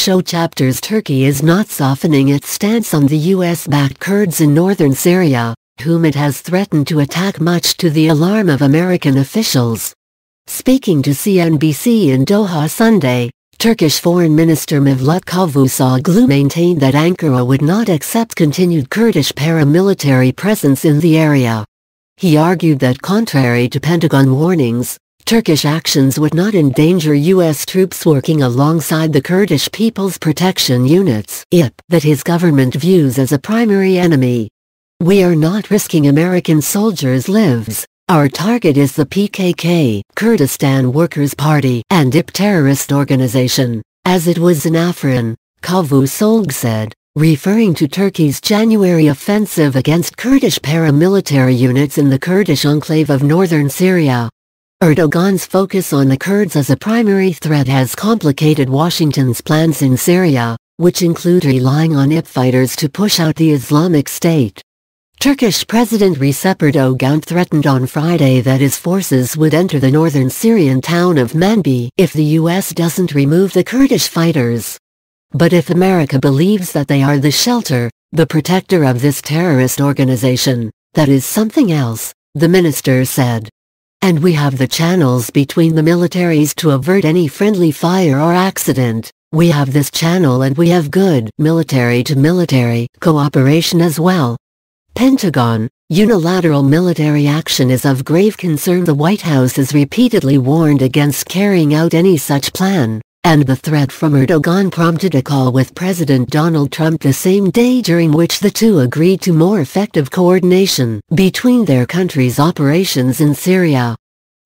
show chapters Turkey is not softening its stance on the US-backed Kurds in northern Syria, whom it has threatened to attack, much to the alarm of American officials. Speaking to CNBC in Doha Sunday, Turkish Foreign Minister Mevlut Cavusoglu maintained that Ankara would not accept continued Kurdish paramilitary presence in the area. He argued that contrary to Pentagon warnings, Turkish actions would not endanger U.S. troops working alongside the Kurdish People's Protection Units (IP) that his government views as a primary enemy. "We are not risking American soldiers' lives. Our target is the PKK, Kurdistan Workers' Party, and IP terrorist organization, as it was in Afrin," Cavusoglu said, referring to Turkey's January offensive against Kurdish paramilitary units in the Kurdish enclave of northern Syria. Erdogan's focus on the Kurds as a primary threat has complicated Washington's plans in Syria, which include relying on IP fighters to push out the Islamic State. Turkish President Recep Erdogan threatened on Friday that his forces would enter the northern Syrian town of Manbij if the U.S. doesn't remove the Kurdish fighters. But if America believes that they are the shelter, the protector of this terrorist organization, that is something else, the minister said. "And we have the channels between the militaries to avert any friendly fire or accident. We have this channel and we have good military-to-military cooperation as well." Pentagon: unilateral military action is of grave concern. The White House has repeatedly warned against carrying out any such plan, and the threat from Erdogan prompted a call with President Donald Trump the same day, during which the two agreed to more effective coordination between their countries' operations in Syria.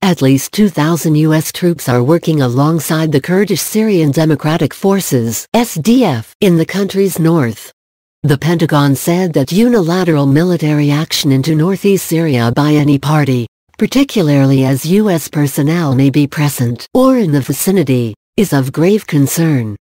At least 2,000 U.S. troops are working alongside the Kurdish Syrian Democratic Forces (SDF) in the country's north. The Pentagon said that unilateral military action into northeast Syria by any party, particularly as U.S. personnel may be present or in the vicinity, is of grave concern.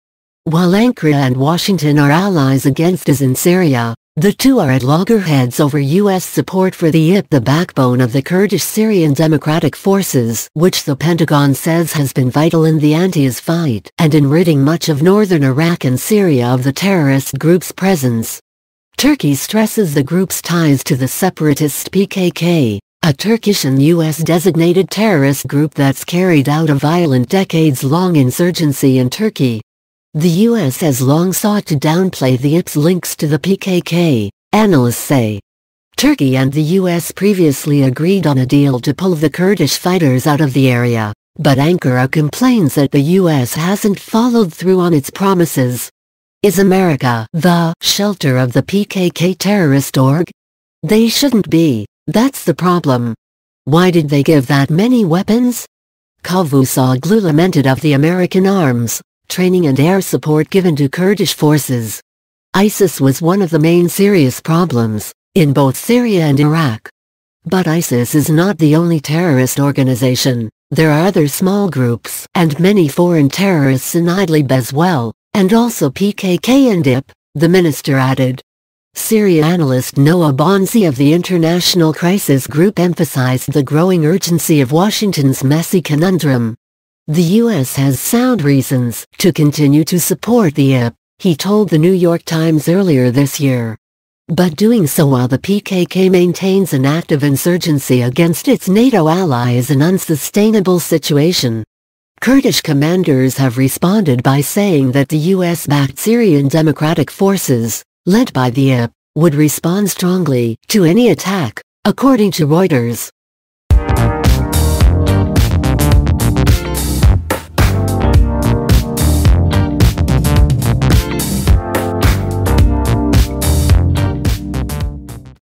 While Ankara and Washington are allies against us in Syria, the two are at loggerheads over U.S. support for the IP, the backbone of the Kurdish Syrian Democratic Forces, which the Pentagon says has been vital in the anti-IS fight and in ridding much of northern Iraq and Syria of the terrorist group's presence. Turkey stresses the group's ties to the separatist PKK, a Turkish and U.S.-designated terrorist group that's carried out a violent decades-long insurgency in Turkey. The U.S. has long sought to downplay the IP's links to the PKK, analysts say. Turkey and the U.S. previously agreed on a deal to pull the Kurdish fighters out of the area, but Ankara complains that the U.S. hasn't followed through on its promises. Is America the shelter of the PKK terrorist org? They shouldn't be, that's the problem. Why did they give that many weapons? Cavusoglu lamented of the American arms, training and air support given to Kurdish forces. ISIS was one of the main serious problems, in both Syria and Iraq. But ISIS is not the only terrorist organization. There are other small groups and many foreign terrorists in Idlib as well, and also PKK and IP, the minister added. Syria analyst Noah Bonzi of the International Crisis Group emphasized the growing urgency of Washington's messy conundrum. The U.S. has sound reasons to continue to support the IP, he told the New York Times earlier this year. But doing so while the PKK maintains an active insurgency against its NATO ally is an unsustainable situation. Kurdish commanders have responded by saying that the U.S.-backed Syrian Democratic Forces, led by the IP, would respond strongly to any attack, according to Reuters.